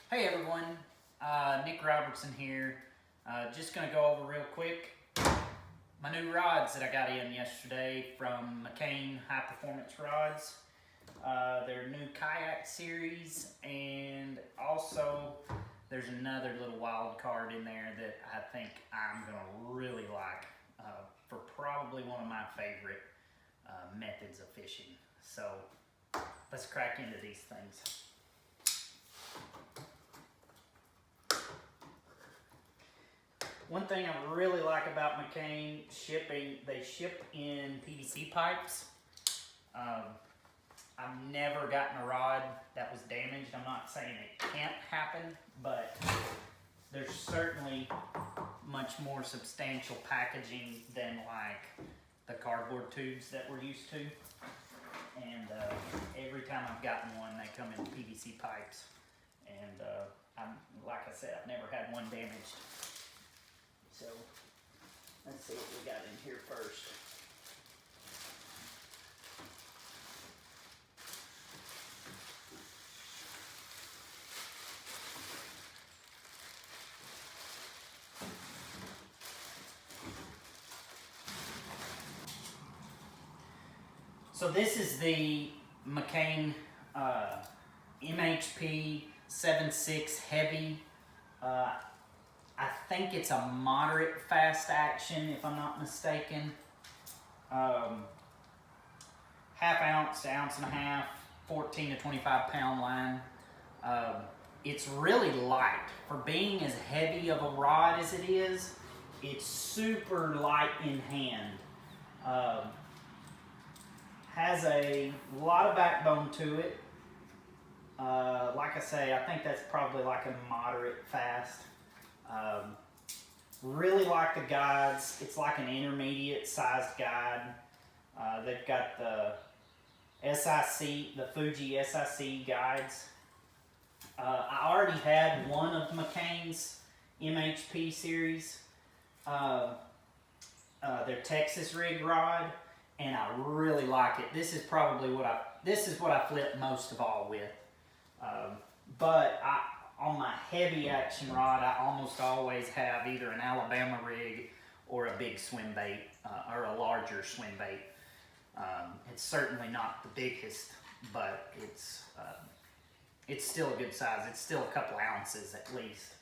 Hey everyone, Nick Robertson here. Just gonna go over real quick my new rods that I got in yesterday from McCain High Performance Rods. Their new kayak series, and also there's another little wild card in there that I think I'm gonna really like for probably one of my favorite methods of fishing. So let's crack into these things. One thing I really like about McCain shipping, they ship in PVC pipes. I've never gotten a rod that was damaged. I'm not saying it can't happen, but there's certainly much more substantial packaging than like the cardboard tubes that we're used to. And every time I've gotten one, they come in PVC pipes. And like I said, I've never had one damaged. So let's see what we got in here first. So this is the McCain MHP 7.6 heavy. I think it's a moderate fast action, if I'm not mistaken. Half ounce to ounce and a half, 14 to 25 pound line. It's really light. For being as heavy of a rod as it is, it's super light in hand. Has a lot of backbone to it. Like I say, I think that's probably like a moderate fast. Really like the guides. It's like an intermediate sized guide. They've got the SIC, the Fuji SIC guides. I already had one of McCain's MHP series, their Texas rig rod, and I really like it. This is probably what I flip most of all with. But on my heavy action rod, I almost always have either an Alabama rig or a big swim bait, or a larger swim bait. It's certainly not the biggest, but it's still a good size. It's still a couple ounces at least,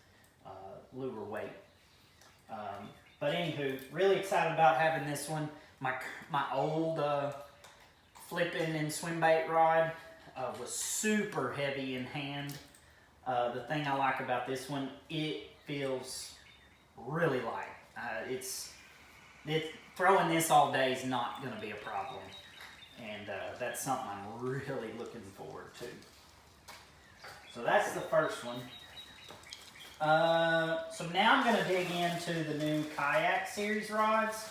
lure weight. But anywho, really excited about having this one. My old flipping and swim bait rod was super heavy in hand. The thing I like about this one, it feels really light. Throwing this all day is not going to be a problem, and that's something I'm really looking forward to. So that's the first one. So now I'm going to dig into the new Kayak series rods,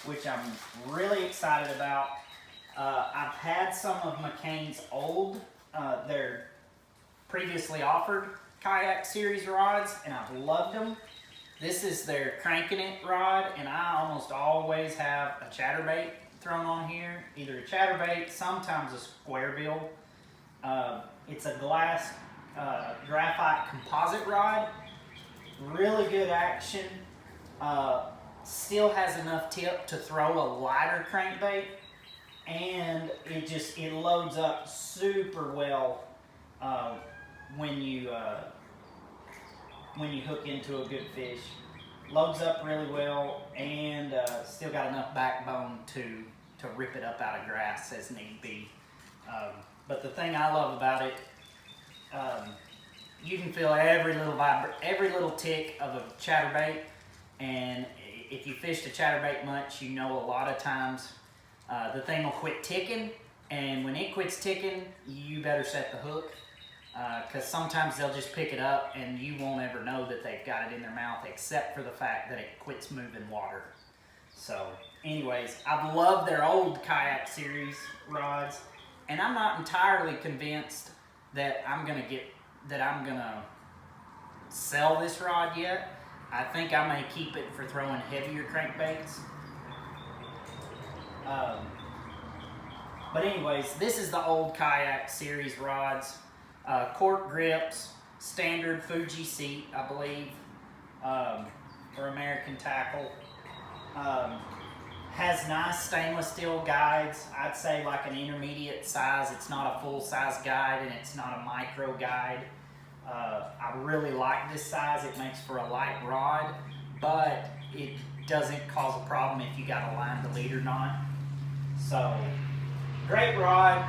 which I'm really excited about. I've had some of McCain's old, their previously offered Kayak series rods, and I've loved them. This is their cranking it rod, and I almost always have a chatterbait thrown on here, either a chatterbait, sometimes a square bill. It's a glass graphite composite rod, really good action, still has enough tip to throw a lighter crankbait, and it loads up super well when you hook into a good fish. Loads up really well, and still got enough backbone to rip it up out of grass as need be. But the thing I love about it, you can feel every little tick of a chatterbait, and if you fished a chatterbait much, you know a lot of times the thing will quit ticking, and when it quits ticking, you better set the hook, because sometimes they'll just pick it up and you won't ever know that they've got it in their mouth, except for the fact that it quits moving water. So anyways, I've loved their old Kayak series rods, and I'm not entirely convinced that I'm gonna sell this rod yet. I think I may keep it for throwing heavier crankbaits. But anyways, this is the old Kayak series rods. Cork grips, standard Fuji seat, I believe, or American tackle. Has nice stainless steel guides. I'd say like an intermediate size. It's not a full size guide and it's not a micro guide. I really like this size. It makes for a light rod, but it doesn't cause a problem if you got a line to leader knot. So, great rod.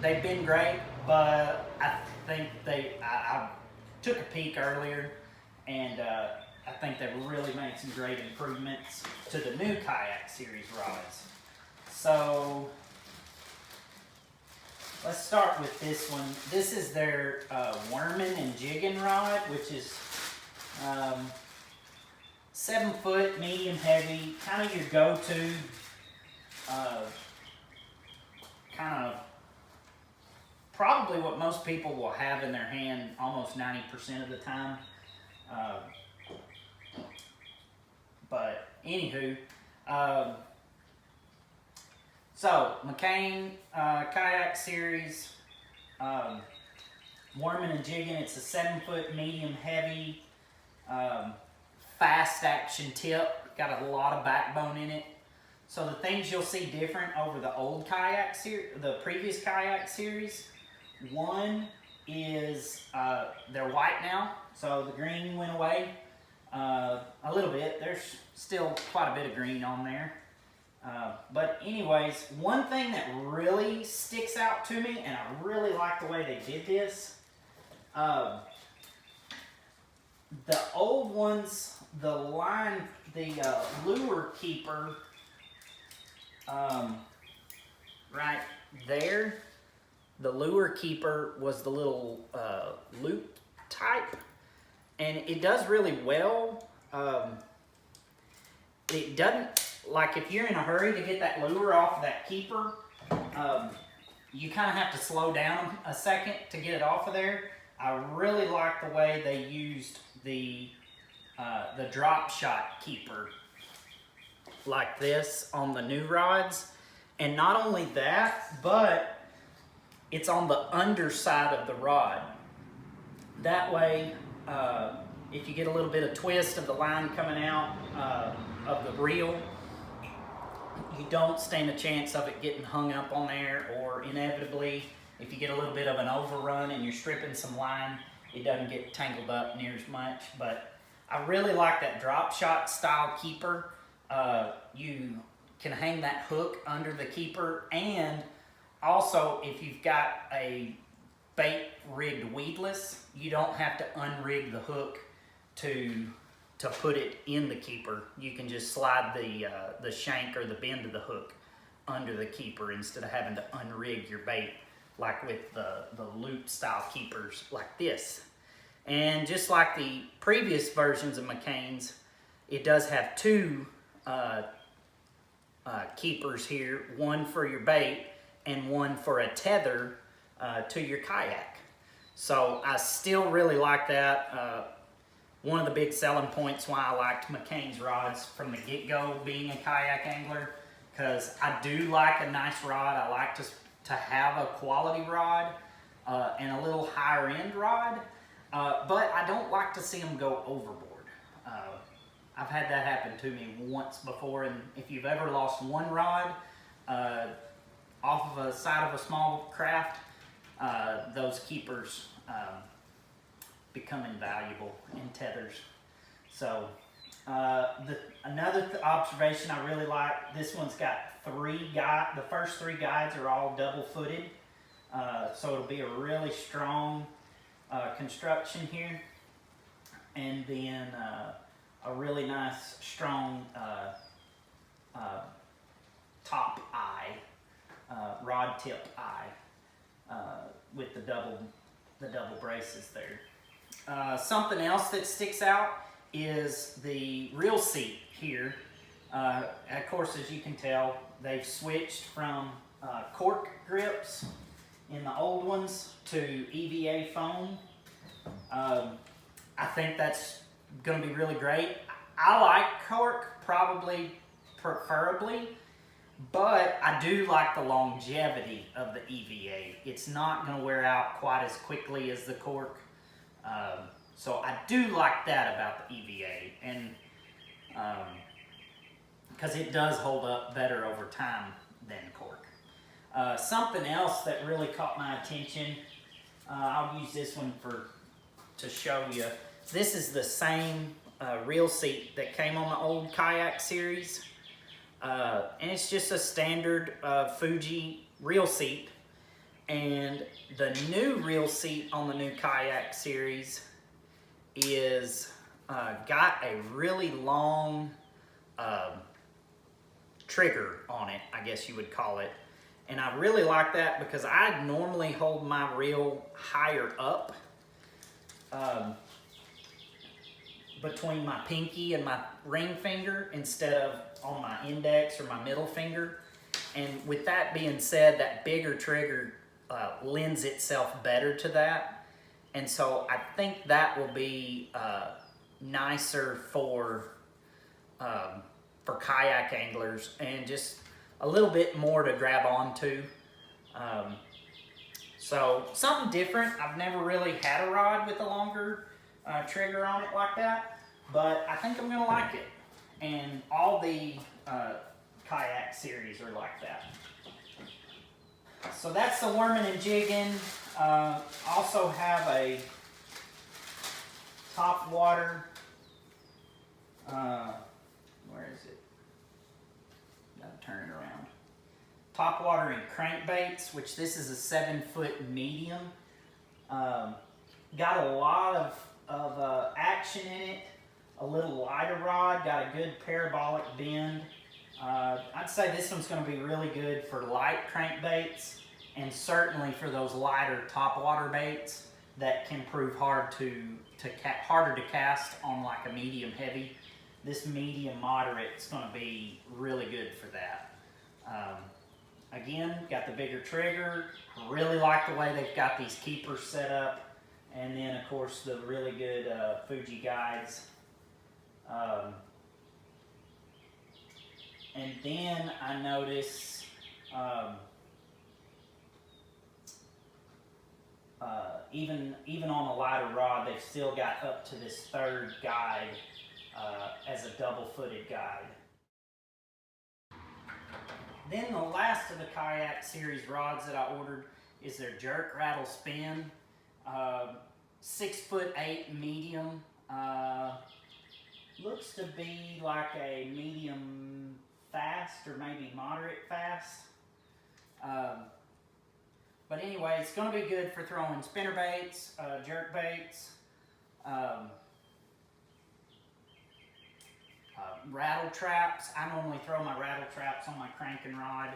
They've been great, but I think I took a peek earlier, and I think they've really made some great improvements to the new Kayak series rods. So, let's start with this one. This is their Worming and Jigging rod, which is 7 foot, medium heavy, kind of your go-to, kind of probably what most people will have in their hand almost 90% of the time. But anywho, so McCain Kayak series, Worming and Jigging. It's a 7 foot, medium heavy, fast action tip. Got a lot of backbone in it. So the things you'll see different over the old Kayak series, the previous Kayak series. One is they're white now, so the green went away a little bit. There's still quite a bit of green on there. But anyways, one thing that really sticks out to me, and I really like the way they did this, the old ones, the line, the lure keeper, right there, the lure keeper was the little loop type, and it does really well. It doesn't, like if you're in a hurry to get that lure off of that keeper, you kind of have to slow down a second to get it off of there. I really like the way they used the drop shot keeper like this on the new rods. And not only that, but it's on the underside of the rod. That way, if you get a little bit of twist of the line coming out of the reel, you don't stand a chance of it getting hung up on there, or inevitably, if you get a little bit of an overrun and you're stripping some line, it doesn't get tangled up near as much. But I really like that drop shot style keeper. You can hang that hook under the keeper, and also if you've got a bait rigged weedless, you don't have to unrig the hook to put it in the keeper. You can just slide the shank or the bend of the hook under the keeper instead of having to unrig your bait like with the loop style keepers like this. And just like the previous versions of McCain's, it does have two keepers here, one for your bait and one for a tether to your kayak. So I still really like that. One of the big selling points why I liked McCain's rods from the get-go being a kayak angler, because I do like a nice rod. I like to have a quality rod and a little higher end rod, but I don't like to see them go overboard. I've had that happen to me once before, and if you've ever lost one rod off of a side of a small craft, those keepers become invaluable in tethers. So another observation I really like, this one's got the first three guides are all double footed, so it'll be a really strong construction here, and then a really nice strong top eye, rod tip eye, with the double braces there. Something else that sticks out is the reel seat here. Of course, as you can tell, they've switched from cork grips in the old ones to EVA foam. I think that's going to be really great. I like cork, preferably, but I do like the longevity of the EVA. It's not going to wear out quite as quickly as the cork. So I do like that about the EVA, and because it does hold up better over time than cork. Something else that really caught my attention, I'll use this one to show you. This is the same reel seat that came on the old kayak series, and it's just a standard Fuji reel seat. And the new reel seat on the new kayak series is got a really long trigger on it, I guess you would call it. And I really like that because I normally hold my reel higher up between my pinky and my ring finger instead of on my index or my middle finger. And with that being said, that bigger trigger lends itself better to that. And so I think that will be nicer for kayak anglers and just a little bit more to grab onto. So something different. I've never really had a rod with a longer trigger on it like that, but I think I'm gonna like it. And all the kayak series are like that. So that's the worming and jigging. Also have a Topwater. Where is it? Gotta turn it around. Topwater and Crankbaits, which this is a 7-foot medium. Got a lot of action in it. A little lighter rod, got a good parabolic bend. I'd say this one's going to be really good for light crankbaits, and certainly for those lighter topwater baits that can prove harder to cast on like a medium heavy. This medium moderate is going to be really good for that. Again, got the bigger trigger. Really like the way they've got these keepers set up, and then of course the really good Fuji guides. And then I notice even on a lighter rod, they've still got up to this third guide as a double-footed guide. Then the last of the kayak series rods that I ordered is their Jerk Rattle Spin, 6'8" medium. Looks to be like a medium fast or maybe moderate fast. But anyway, it's going to be good for throwing spinner baits, jerk baits, rattle traps. I normally throw my rattle traps on my cranking rod,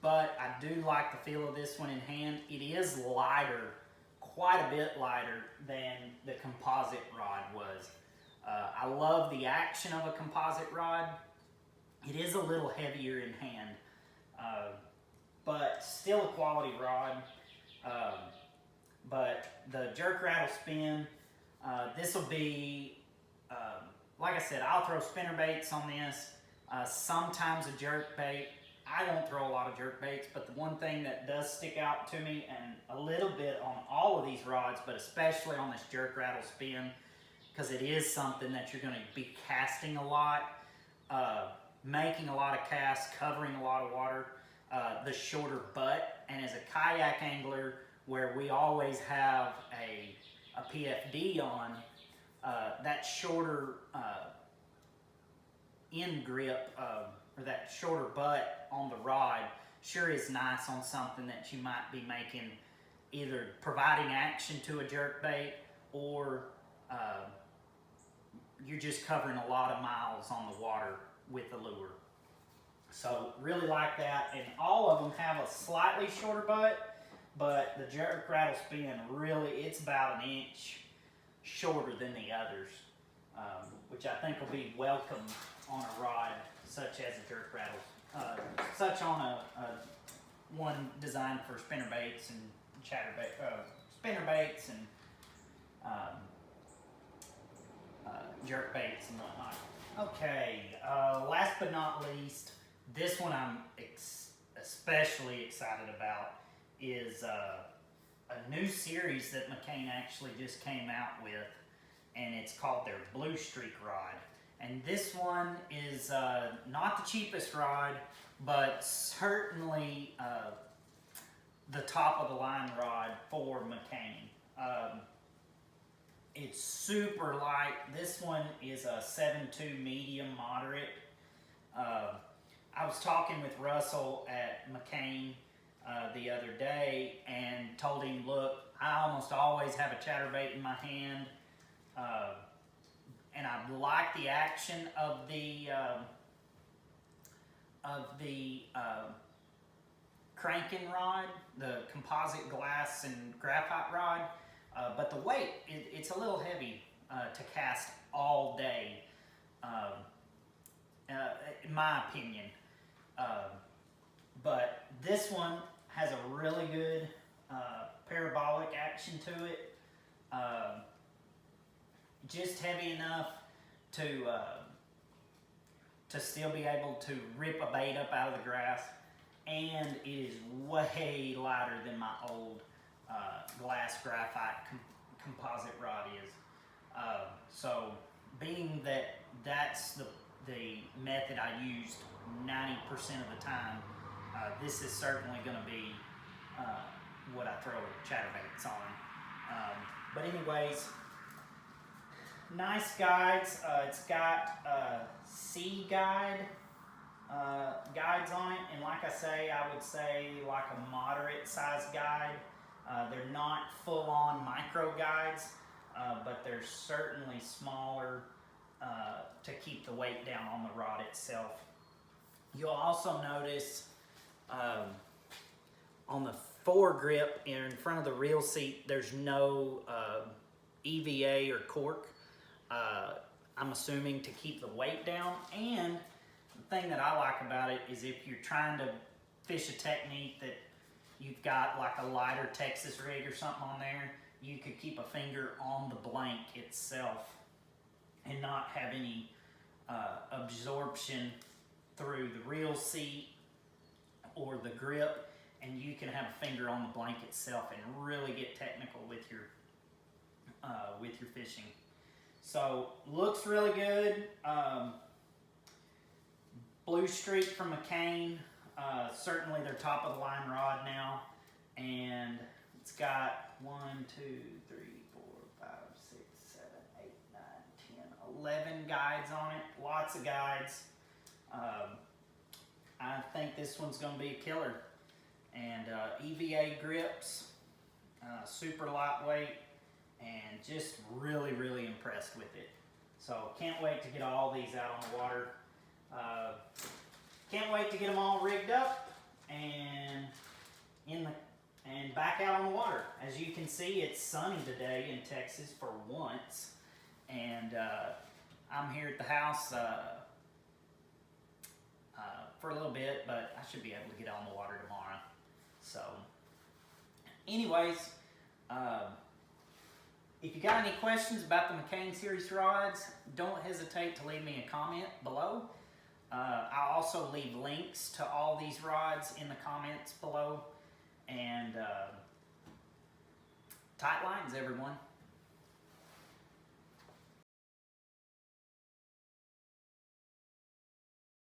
but I do like the feel of this one in hand. It is lighter, quite a bit lighter than the composite rod was. I love the action of a composite rod. It is a little heavier in hand, but still a quality rod. But the Jerk Rattle Spin, this will be, like I said, I'll throw spinner baits on this, sometimes a jerk bait. I don't throw a lot of jerk baits, but the one thing that does stick out to me, and a little bit on all of these rods, but especially on this Jerk Rattle Spin, because it is something that you're going to be casting a lot, making a lot of casts, covering a lot of water, the shorter butt. And as a kayak angler, where we always have a PFD on, that shorter end grip, or that shorter butt on the rod sure is nice on something that you might be making, either providing action to a jerk bait, or you're just covering a lot of miles on the water with the lure. So really like that, and all of them have a slightly shorter butt, but the Jerk Rattle Spin really, it's about an inch shorter than the others, which I think will be welcome on a rod such as a Jerk Rattle, such on a one designed for spinner baits and spinner baits and jerk baits and whatnot. Okay, last but not least, this one I'm especially excited about is a a new series that McCain actually just came out with, and it's called their Blue Streak rod. And this one is not the cheapest rod, but certainly the top of the line rod for McCain. It's super light. This one is a 7.2 medium moderate. I was talking with Russell at McCain the other day and told him, look, I almost always have a chatterbait in my hand, and I like the action of the cranking rod, the composite glass and graphite rod, but the weight, it's a little heavy to cast all day, in my opinion. But this one has a really good parabolic action to it. Just heavy enough to still be able to rip a bait up out of the grass, and it is way lighter than my old glass graphite composite rod is. So being that that's the method I used 90% of the time, this is certainly going to be what I throw chatterbaits on. But anyways, nice guides. It's got C guides on it, and like I say, I would say like a moderate size guide. They're not full-on micro guides, but they're certainly smaller to keep the weight down on the rod itself. You'll also notice on the foregrip in front of the reel seat, there's no EVA or cork. I'm assuming to keep the weight down. And the thing that I like about it is if you're trying to fish a technique that you've got like a lighter Texas rig or something on there, you could keep a finger on the blank itself and not have any absorption through the reel seat or the grip, and you can have a finger on the blank itself and really get technical with your fishing. So looks really good. Blue Streak from McCain, certainly their top of the line rod now, and it's got 1, 2, 3, 4, 5, 6, 7, 8, 9, 10, 11 guides on it. Lots of guides. I think this one's going to be a killer. And EVA grips, super lightweight, and just really, really impressed with it. So can't wait to get all these out on the water. Can't wait to get them all rigged up and back out on the water. As you can see, it's sunny today in Texas for once, and I'm here at the house for a little bit, but I should be able to get on the water tomorrow. So anyways, if you got any questions about the McCain series rods, don't hesitate to leave me a comment below. I'll also leave links to all these rods in the comments below. And tight lines, everyone.